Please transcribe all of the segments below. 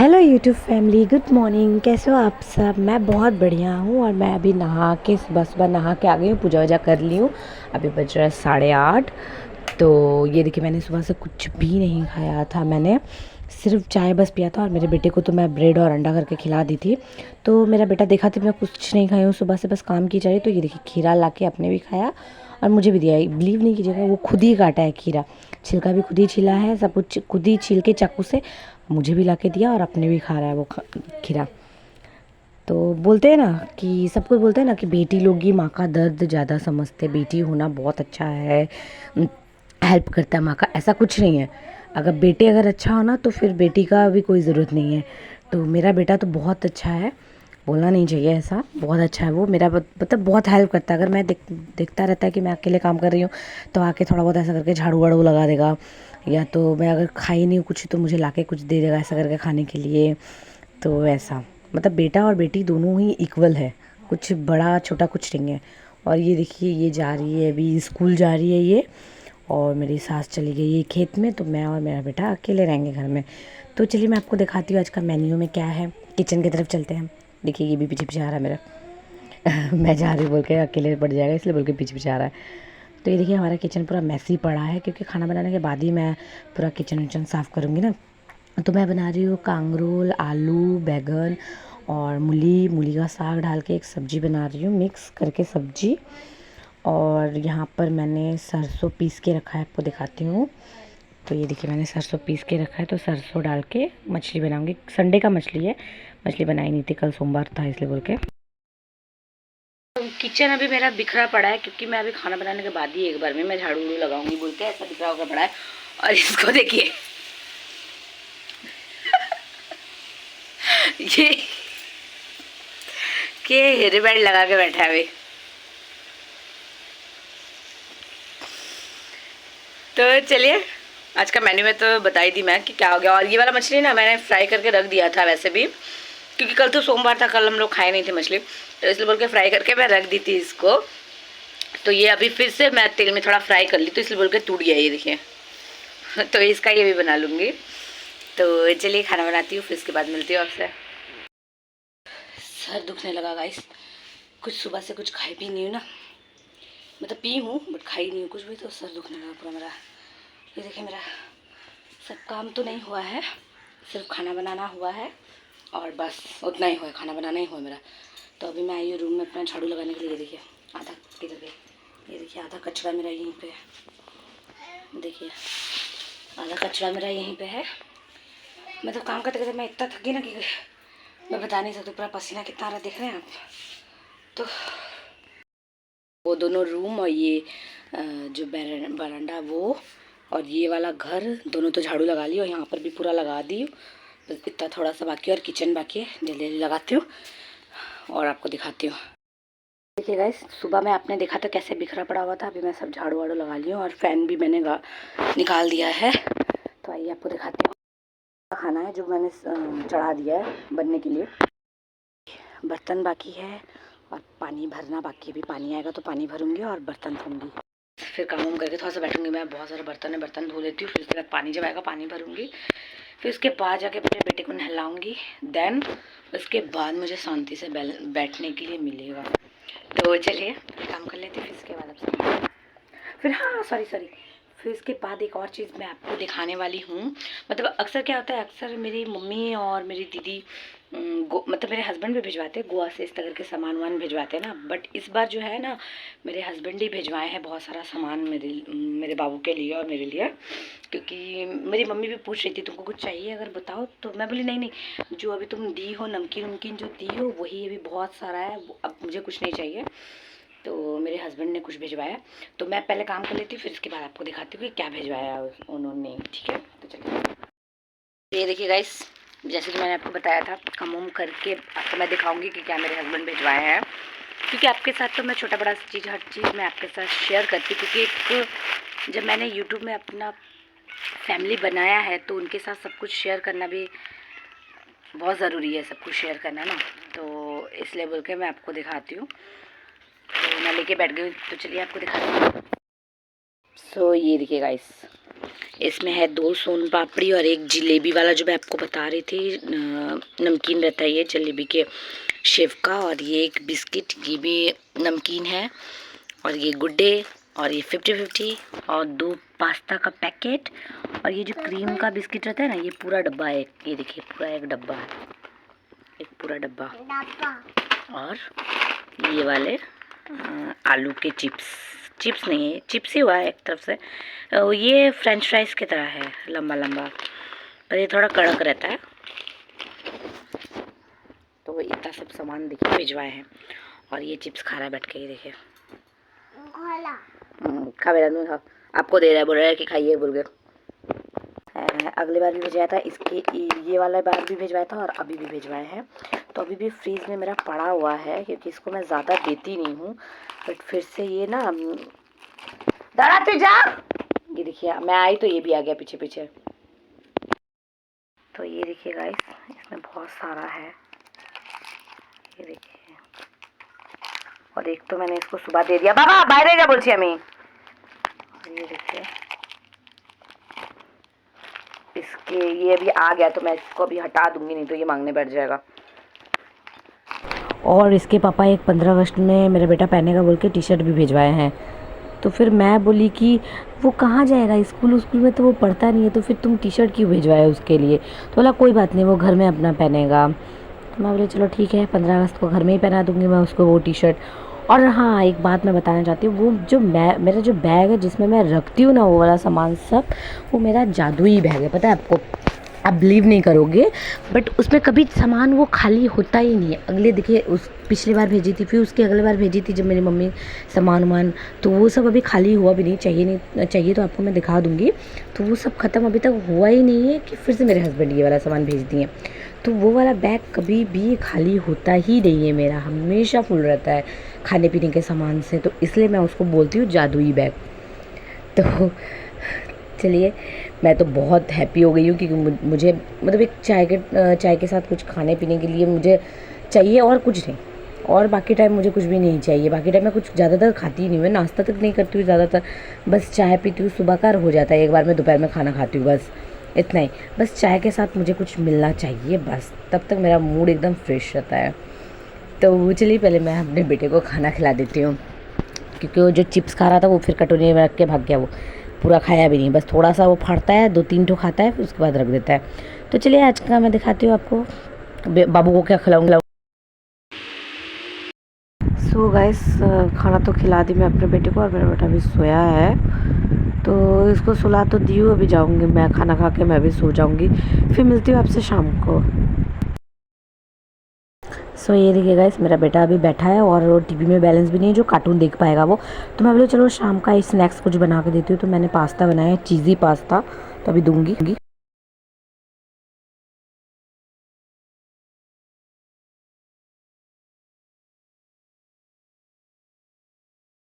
Hello YouTube family, good morning. कैसे हो आप सब? मैं बहुत बढ़िया हूँ और मैं अभी नहा के सुबह सुबह नहा के आ गई हूँ, पूजा वूजा कर ली हूँ। अभी बज रहा है 8:30। तो ये देखिए, मैंने सुबह से कुछ भी नहीं खाया था। मैंने सिर्फ चाय बस पिया था और मेरे बेटे को तो मैं ब्रेड और अंडा करके खिला दी थी। तो मेरा बेटा देखा था मैं कुछ नहीं खाई हूँ, सुबह से बस काम की जा रही। तो ये देखिए, खीरा ला के अपने भी खाया और मुझे भी दिया। बिलीव नहीं कीजिएगा, वो खुद ही काटा है खीरा, छिलका भी खुद ही छिला है, सब कुछ खुद ही छील के चाकू से मुझे भी ला के दिया और अपने भी खा रहा है वो खीरा। तो बोलते हैं ना कि सब कोई बोलते हैं ना कि बेटी लोग ही माँ का दर्द ज़्यादा समझते, बेटी होना बहुत अच्छा है, हेल्प करता है माँ का। ऐसा कुछ नहीं है। अगर बेटे अगर अच्छा हो ना तो फिर बेटी का भी कोई ज़रूरत नहीं है। तो मेरा बेटा तो बहुत अच्छा है, बोलना नहीं चाहिए ऐसा, बहुत अच्छा है वो मेरा। मतलब बहुत हेल्प करता है। अगर मैं देखता रहता है कि मैं अकेले काम कर रही हूँ तो आके थोड़ा बहुत ऐसा करके झाड़ू वाड़ू लगा देगा, या तो मैं अगर खाई नहीं हूँ कुछ तो मुझे लाके कुछ दे देगा ऐसा करके खाने के लिए। तो ऐसा, मतलब बेटा और बेटी दोनों ही इक्वल है, कुछ बड़ा छोटा कुछ नहीं है। और ये देखिए, ये जा रही है अभी स्कूल जा रही है ये, और मेरी सास चली गई है खेत में, तो मैं और मेरा बेटा अकेले रहेंगे घर में। तो चलिए मैं आपको दिखाती हूँ आज का मेन्यू में क्या है। किचन की तरफ चलते हैं। देखिए ये भी पीछे पीछे आ रहा है मेरा मैं जा रही बोल के अकेले पड़ जाएगा इसलिए बोल के पीछे पीछे आ रहा है। तो ये देखिए, हमारा किचन पूरा मैसी पड़ा है क्योंकि खाना बनाने के बाद ही मैं पूरा किचन विचन साफ़ करूँगी ना। तो मैं बना रही हूँ कांगरोल, आलू, बैगन और मूली मूली का साग डाल के एक सब्ज़ी बना रही हूँ, मिक्स करके सब्ज़ी। और यहाँ पर मैंने सरसों पीस के रखा है, आपको दिखाती हूँ। तो ये देखिए, मैंने सरसों पीस के रखा है, तो सरसों डाल के मछली बनाऊँगी। संडे का मछली है, मछली बनाई नहीं थी, कल सोमवार था इसलिए बोल के। किचन अभी मेरा बिखरा पड़ा है क्योंकि मैं अभी खाना बनाने के बाद ही एक बार में मैं झाड़ू वाड़ू लगाऊंगी बोल के ऐसा बिखरा होकर पड़ा है। और इसको देखिए ये हेयर बैंड लगा के बैठा है अभी। तो चलिए, आज का मेन्यू में तो बता ही दी मैं कि क्या हो गया। और ये वाला मछली ना मैंने फ्राई करके रख दिया था वैसे भी, क्योंकि कल तो सोमवार था, कल हम लोग खाए नहीं थे मछली, तो इसलिए बोल के फ्राई करके मैं रख दी थी इसको। तो ये अभी फिर से मैं तेल में थोड़ा फ्राई कर ली तो इसलिए बोल के टूट गया ये देखिए तो इसका ये भी बना लूँगी। तो चलिए खाना बनाती हूँ, फिर इसके बाद मिलती हूँ आपसे। सर दुखने लगा गाइस, कुछ सुबह से कुछ खाई भी नहीं हूँ ना, मतलब पी हूँ बट खाई नहीं हूँ कुछ भी, तो सर दुखने लगा पूरा मेरा। ये देखिए, मेरा सब काम तो नहीं हुआ है, सिर्फ खाना बनाना हुआ है और बस उतना ही हुआ है, खाना बनाना ही हुआ मेरा। तो अभी मैं आई हूँ रूम में अपना झाड़ू लगाने के लिए। ये देखिए आधा किधर गया, ये देखिए आधा कचरा मेरा यहीं पे, देखिए आधा कचरा मेरा यहीं पे है। मतलब काम करते करते मैं इतना थकी ना कि मैं बता नहीं सकती, पूरा पसीना कितना आ रहा देख रहे हैं आप। तो वो दोनों रूम और ये जो बरांडा वो और ये वाला घर दोनों तो झाड़ू लगा ली और यहाँ पर भी पूरा लगा दी। बस इतना थोड़ा सा बाकी और किचन बाकी है, जल्दी जल्दी लगाती हूँ और आपको दिखाती हूँ। देखिए गाइस, सुबह में आपने देखा था कैसे बिखरा पड़ा हुआ था, अभी मैं सब झाड़ू वाड़ू लगा ली हूँ और फैन भी मैंने निकाल दिया है। तो आइए आपको दिखाती हूँ। खाना है जो मैंने चढ़ा दिया है बनने के लिए, बर्तन बाकी है और पानी भरना बाकी है। अभी पानी आएगा तो पानी भरूंगी और बर्तन धोऊंगी, फिर काम वाम करके थोड़ा सा बैठूंगी। मैं बहुत सारे बर्तन है, बर्तन धो लेती हूँ, फिर उसके बाद पानी जब आएगा पानी भरूंगी, फिर उसके बाद जाके अपने बेटे को नहलाऊंगी। देन उसके बाद मुझे शांति से बैठने के लिए मिलेगा। तो चलिए काम कर लेते हैं, फिर इसके बाद आपसे फिर हाँ सॉरी फिर इसके बाद एक और चीज़ मैं आपको दिखाने वाली हूँ। मतलब अक्सर क्या होता है, अक्सर मेरी मम्मी और मेरी दीदी मतलब मेरे हस्बैंड भी भिजवाते हैं गोवा से, इस तरह के सामान वामान भिजवाते हैं ना। बट इस बार जो है ना, मेरे हस्बैंड ही भिजवाए हैं बहुत सारा सामान मेरे बाबू के लिए और मेरे लिए। क्योंकि मेरी मम्मी भी पूछ रही थी तुमको कुछ चाहिए अगर बताओ, तो मैं बोली नहीं नहीं, जो अभी तुम दी हो नमकीन वमकीन जो दी हो वही अभी बहुत सारा है, अब मुझे कुछ नहीं चाहिए। तो मेरे हस्बैंड ने कुछ भिजवाया, तो मैं पहले काम कर लेती हूँ, फिर इसके बाद आपको दिखाती हूँ कि क्या भिजवाया उन्होंने। ठीक है, तो चलिए। ये देखिए गाइस, जैसे कि मैंने आपको बताया था, काम वाम करके आपको मैं दिखाऊंगी कि क्या मेरे हस्बैंड भिजवाए हैं। क्योंकि आपके साथ तो मैं छोटा बड़ा चीज़ हर चीज़ मैं आपके साथ शेयर करती हूँ, क्योंकि एक जब मैंने यूट्यूब में अपना फैमिली बनाया है तो उनके साथ सब कुछ शेयर करना भी बहुत ज़रूरी है, सब कुछ शेयर करना ना। तो इसलिए बोल के मैं आपको दिखाती हूँ। तो मैं लेके बैठ गई, तो चलिए आपको दिखाती हूँ। सो ये देखिए गाइस, इसमें है 2 सोन पापड़ी और 1 जलेबी वाला जो मैं आपको बता रही थी, नमकीन रहता है ये जलेबी के शेव का। और ये एक बिस्किट, ये भी नमकीन है। और ये गुड डे, और ये 50-50, और 2 पास्ता का पैकेट। और ये जो क्रीम का बिस्किट रहता है ना, ये पूरा डब्बा है, ये देखिए पूरा एक डब्बा है, एक पूरा डब्बा। और ये वाले आलू के चिप्स नहीं है, चिप्स ही हुआ है एक तरफ से। ये फ्रेंच फ्राइज की तरह है, लंबा लंबा, पर ये थोड़ा कड़क रहता है। तो इतना सब सामान देखिए भिजवाए हैं। और ये चिप्स खा रहा है बैठ के, ये देखिए खा मेरा नहीं खा, आपको दे रहा है, बोल रहा है कि खाइए बोल के। अगली बार भी भिजवाया था, इसके ये वाला बार भी भिजवाया था और अभी भी भिजवाए हैं। तो अभी भी फ्रीज में मेरा पड़ा हुआ है, क्योंकि इसको मैं ज़्यादा देती नहीं हूँ। बट फिर से ये ना दादा तू जा, ये देखिए मैं आई तो ये भी आ गया पीछे पीछे। तो ये देखिए गाइस, इसमें बहुत सारा है, ये देखिए। और एक तो मैंने इसको सुबह दे दिया, बाबा बाहर जा बोलছি আমি। और ये देखिए इसके ये अभी आ गया, तो मैं इसको अभी हटा दूंगी, नहीं तो ये मांगने बैठ जाएगा। और इसके पापा एक 15 अगस्त में मेरा बेटा पहनेगा बोल के टी शर्ट भी भिजवाए हैं। तो फिर मैं बोली कि वो कहाँ जाएगा, स्कूल में तो वो पढ़ता नहीं है, तो फिर तुम टी शर्ट क्यों भिजवाए उसके लिए। तो बोला कोई बात नहीं, वो घर में अपना पहनेगा। तो मैं बोली चलो ठीक है, 15 अगस्त को घर में ही पहना दूंगी मैं उसको वो टी शर्ट। और हाँ, एक बात मैं बताना चाहती हूँ, वो जो मेरा जो बैग है जिसमें मैं रखती हूँ ना वो वाला सामान सब, वो मेरा जादुई बैग है, पता है आपको। आप बिलीव नहीं करोगे, बट उसमें कभी सामान वो खाली होता ही नहीं है। अगले देखिए, उस पिछली बार भेजी थी, फिर उसकी अगली बार भेजी थी जब मेरी मम्मी सामान, तो वो सब अभी खाली हुआ भी नहीं। चाहिए तो आपको मैं दिखा दूँगी। तो वो सब ख़त्म अभी तक हुआ ही नहीं है कि फिर से मेरे हस्बैंड ये वाला सामान भेज दिए। तो वो वाला बैग कभी भी खाली होता ही नहीं है, मेरा हमेशा फुल रहता है खाने पीने के सामान से। तो इसलिए मैं उसको बोलती हूँ जादुई बैग। तो चलिए, मैं तो बहुत हैप्पी हो गई हूँ, क्योंकि मुझे मतलब एक चाय के साथ कुछ खाने पीने के लिए मुझे चाहिए, और कुछ नहीं। और बाकी टाइम मुझे कुछ भी नहीं चाहिए। बाकी टाइम मैं कुछ ज़्यादातर खाती ही नहीं हूँ, मैं नाश्ता तक नहीं करती हूँ ज़्यादातर, बस चाय पीती हूँ। सुबह का हो जाता है, एक बार मैं दोपहर में खाना खाती हूँ, बस इतना ही। बस चाय के साथ मुझे कुछ मिलना चाहिए बस, तब तक मेरा मूड एकदम फ्रेश रहता है। तो चलिए पहले मैं अपने बेटे को खाना खिला देती हूँ, क्योंकि वो जो चिप्स खा रहा था वो फिर कटोरी में रख के भाग गया, वो पूरा खाया भी नहीं, बस थोड़ा सा वो फाड़ता है, 2-3 ठो खाता है, फिर उसके बाद रख देता है। तो चलिए आज का मैं दिखाती हूँ आपको बाबू को क्या खिलाऊंगा। सो गाइस, खाना तो खिला दी मैं अपने बेटे को, और मेरा बेटा भी सोया है। तो इसको सुला तो दी हूँ, अभी जाऊँगी मैं खाना खा के, मैं भी सो जाऊँगी। फिर मिलती हूँ आपसे शाम को। सो ये देखिए गाइस, मेरा बेटा अभी बैठा है और टीवी में बैलेंस भी नहीं है जो कार्टून देख पाएगा वो। तो मैं बोली चलो शाम का स्नैक्स कुछ बना के देती हूँ। तो मैंने पास्ता बनाया है, चीज़ी पास्ता, तो अभी दूंगी।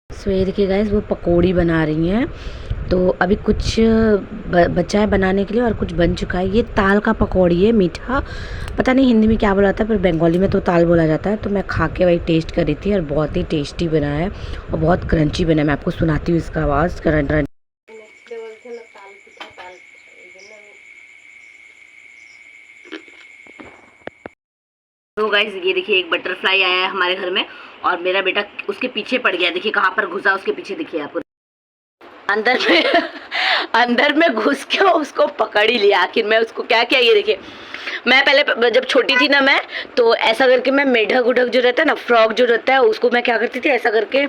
सो ये देखिए गाइस, वो पकौड़ी बना रही हैं। तो अभी कुछ बचा है बनाने के लिए और कुछ बन चुका है। ये ताल का पकौड़ी है, मीठा, पता नहीं हिंदी में क्या बोला जाता है, पर बंगाली में तो ताल बोला जाता है। तो मैं खा के वही टेस्ट करी थी, और बहुत ही टेस्टी बना है और बहुत क्रंची बना है। मैं आपको सुनाती हूँ इसका आवाज़, करंट। तो गाइस ये देखिए, एक बटरफ्लाई आया है हमारे घर में, और मेरा बेटा उसके पीछे पड़ गया। देखिए कहाँ पर घुसा उसके पीछे, देखिए आपको अंदर में अंदर में घुस के उसको पकड़ ही लिया। आखिर मैं उसको क्या किया, ये देखिए, मैं पहले जब छोटी थी ना, मैं तो ऐसा करके मैं मेढक उढक जो रहता है ना, फ्रॉक जो रहता है, उसको मैं क्या करती थी, ऐसा करके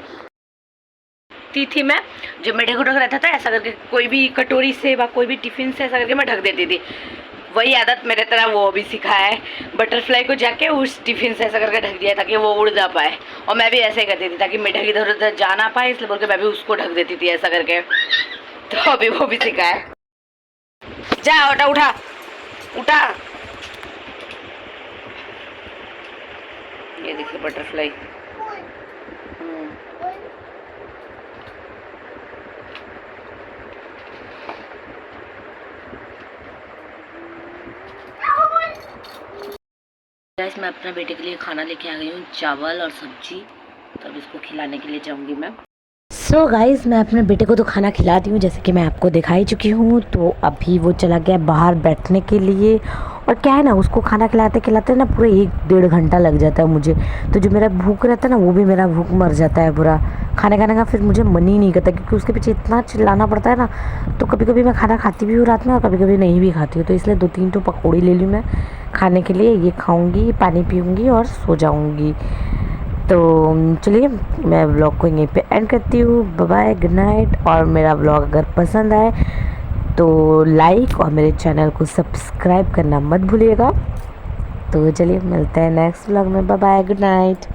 थी मैं, जो मेढक उढक रहता था, ऐसा करके कोई भी कटोरी से व कोई भी टिफिन से ऐसा करके मैं ढक देती थी। वही आदत मेरे तरह वो भी सीखा है, बटरफ्लाई को जाके उस टिफिन से ऐसा करके ढक दिया ताकि वो उड़ ना पाए। और मैं भी ऐसे ही करती थी ताकि मेढक इधर उधर जा ना पाए, इसलिए बोल के मैं भी उसको ढक देती थी ऐसा करके। तो अभी वो भी सीखा है। जा उठा उठा उठा, ये देखिए बटरफ्लाई। गाइस, मैं अपने बेटे के लिए खाना लेके आ गई हूँ, चावल और सब्जी। तो अब इसको खिलाने के लिए जाऊंगी मैं। सो गाइस मैं अपने बेटे को तो खाना खिलाती हूँ जैसे कि मैं आपको दिखाई चुकी हूँ। तो अभी वो चला गया बाहर बैठने के लिए। और क्या है ना, उसको खाना खिलाते खिलाते ना पूरे 1-1.5 घंटा लग जाता है मुझे। तो जो मेरा भूख रहता है ना, वो भी मेरा भूख मर जाता है पूरा। खाने खाने का फिर मुझे मन ही नहीं करता, क्योंकि उसके पीछे इतना चिल्लाना पड़ता है ना। तो कभी कभी मैं खाना खाती भी हूँ रात में, और कभी कभी नहीं भी खाती हूँ। तो इसलिए 2-3 तो पकौड़ी ले ली मैं खाने के लिए। ये खाऊंगी, पानी पीऊँगी और सो जाऊँगी। तो चलिए मैं व्लॉग को यहीं पे एंड करती हूँ। Bye bye, good night. और मेरा व्लॉग अगर पसंद आए तो लाइक और मेरे चैनल को सब्सक्राइब करना मत भूलिएगा। तो चलिए मिलते हैं नेक्स्ट व्लॉग में। Bye bye, good night.